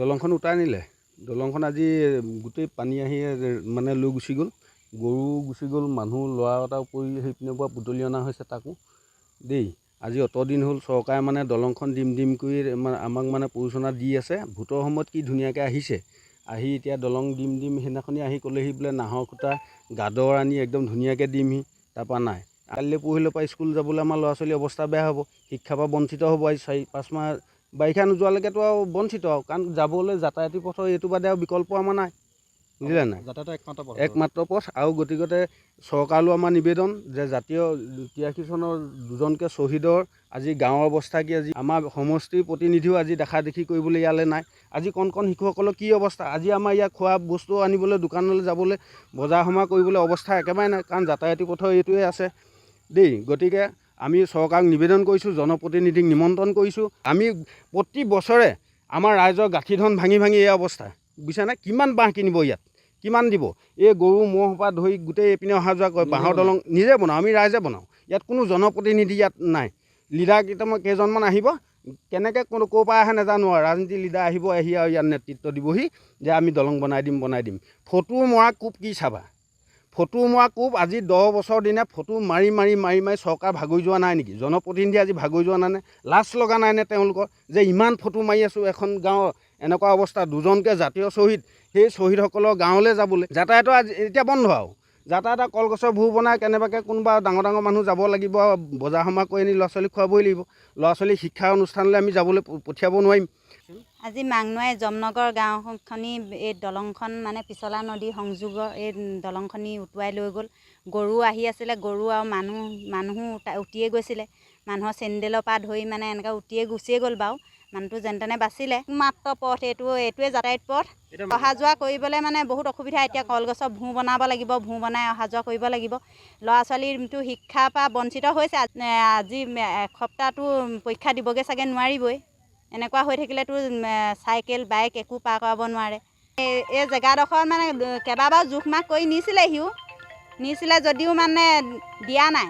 দলংখন উটাই নিলে। দলংখন আজি গোটেই পানী আহি মানে লৈ গুচি গ'ল। গৰু গুচি গ'ল, মানুহ ল'ৰা এটা পৰি সেইপিনৰ পৰা বুটলি অনা হৈছে তাকো দেই। আজি অতদিন হ'ল চৰকাৰে মানে দলংখন দিম কৰি আমাক মানে পৰিচালনা দি আছে। ভোটৰ সময়ত কি ধুনীয়াকৈ আহিছে, আহি এতিয়া দলং দিম সেইদিনাখনি আহি ক'লেহি বোলে নাহৰ খুঁটা গাদৰ আনি একদম ধুনীয়াকৈ দিমহি। তাৰপৰা নাই, কাইলৈ পৰহিলৈ পৰা স্কুল যাবলৈ আমাৰ ল'ৰা ছোৱালীৰ অৱস্থা বেয়া হ'ব, শিক্ষাৰ পৰা বঞ্চিত হ'ব। আজি 4-5 মাহ বাৰিষা নোযোৱালৈকেতো আৰু বঞ্চিত আৰু, কাৰণ যাবলৈ যাতায়াতী পথৰ এইটো বাদে আৰু বিকল্প আমাৰ নাই, বুজিলে নাই? একমাত্ৰ পথ। আৰু গতিকতে চৰকাৰলৈ আমাৰ নিবেদন যে জাতীয় 83 চনৰ দুজনকৈ শ্বহীদৰ আজি গাঁৱৰ অৱস্থা কি, আজি আমাৰ সমষ্টিৰ প্ৰতিনিধিও আজি দেখা দেখি কৰিবলৈ ইয়ালৈ নাই। আজি কণ শিশুসকলৰ কি অৱস্থা, আজি আমাৰ ইয়াত খোৱা বস্তু আনিবলৈ দোকানলৈ যাবলৈ বজাৰ সমাৰ কৰিবলৈ অৱস্থা একেবাৰে নাই, কাৰণ যাতায়াতী পথৰ এইটোৱে আছে দেই। গতিকে আমি চৰকাৰক নিবেদন কৰিছোঁ, জনপ্ৰতিনিধিক নিমন্ত্ৰণ কৰিছোঁ। আমি প্ৰতি বছৰে আমাৰ ৰাইজৰ গাঁঠি ধন ভাঙি এই অৱস্থা, বুজিছানে? কিমান বাঁহ কিনিব ইয়াত, কিমান দিব? এই গৰু ম'হৰ পৰা ধৰি গোটেই এইপিনে অহা যোৱা কৰে। বাঁহৰ দলং নিজে বনাওঁ, আমি ৰাইজে বনাওঁ। ইয়াত কোনো জনপ্ৰতিনিধি ইয়াত নাই। লিডাৰ কেইজনমান আহিব, কেনেকৈ ক'ৰ পৰা আহে নাজানো আৰু, ৰাজনীতি লিডাৰ আহিব, আহি আৰু ইয়াত নেতৃত্ব দিবহি যে আমি দলং বনাই দিম। ফটো মৰা কোব কি চাবা, ফটো মৰা কোব। আজি 10 বছৰ দিনে ফটো মাৰি চৰকাৰ ভাগৰি যোৱা নাই নেকি? জনপ্ৰতিনিধি আজি ভাগৰি যোৱা নাই নে? লাজ লগা নাই নে তেওঁলোকৰ যে ইমান ফটো মাৰি আছোঁ এখন গাঁৱৰ এনেকুৱা অৱস্থা? দুজনকৈ জাতীয় শ্বহীদ, সেই শ্বহীদসকলৰ গাঁৱলৈ যাবলৈ যাতায়াতৰ আজি এতিয়া বন্ধ আৰু। যাতায়াতৰ কলগছৰ ভূৰ বনাই কেনেবাকৈ কোনোবা ডাঙৰ মানুহ যাব লাগিব, বজাৰ সমাৰ কৰি আনি ল'ৰা ছোৱালীক খুৱাবই লাগিব। ল'ৰা ছোৱালী শিক্ষা অনুষ্ঠানলৈ আমি যাবলৈ পঠিয়াব নোৱাৰিম। আজি মাংনুৱাই যমনগৰ গাঁওখনি এই দলংখন মানে পিছলা নদী সংযোগৰ এই দলংখনি উটুৱাই লৈ গ'ল। গৰু আহি আছিলে, গৰু আৰু মানুহো উটিয়ে গৈছিলে। মানুহৰ চেণ্ডেলৰ পৰা ধৰি মানে এনেকৈ উটিয়ে গুচিয়ে গ'ল বাৰু। মানুহটো যেনে তেনে বাচিলে। মাত্ৰ পথ এইটোৱে যাতায়াত পথ। অহা যোৱা কৰিবলৈ মানে বহুত অসুবিধা। এতিয়া কলগছৰ ভূৰ বনাব লাগিব, ভূৰ বনাই অহা যোৱা কৰিব লাগিব। ল'ৰা ছোৱালীটো শিক্ষাৰ পৰা বঞ্চিত হৈছে। আজি এসপ্তাহটো পৰীক্ষা দিবগৈ চাগে, নোৱাৰিবই। এনেকুৱা হৈ থাকিলেতো চাইকেল বাইক একো পাৰ কৰাব নোৱাৰে। এই জেগাডোখৰত মানে কেইবাবাৰো জোখ মাখ কৰি নিছিলে যদিও মানে দিয়া নাই।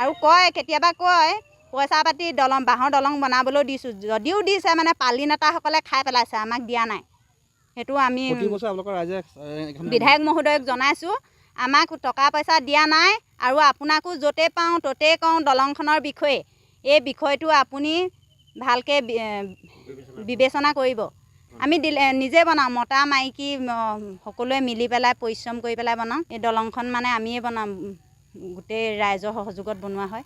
আৰু কেতিয়াবা কয় পইচা পাতি বাঁহৰ দলং বনাবলৈও দিছোঁ, যদিও দিছে মানে পালি নেতাসকলে খাই পেলাইছে, আমাক দিয়া নাই। সেইটো আমি বিধায়ক মহোদয়ক জনাইছোঁ, আমাক টকা পইচা দিয়া নাই। আৰু আপোনাকো য'তে পাওঁ ত'তেই কওঁ দলংখনৰ বিষয়ে, এই বিষয়টো আপুনি ভালকৈ বিবেচনা কৰিব। আমি নিজে বনাওঁ, মতা মাইকী সকলোৱে মিলি পেলাই পৰিশ্ৰম কৰি পেলাই বনাওঁ। এই দলংখন মানে আমিয়ে বনাওঁ, গোটেই ৰাইজৰ সহযোগত বনোৱা হয়।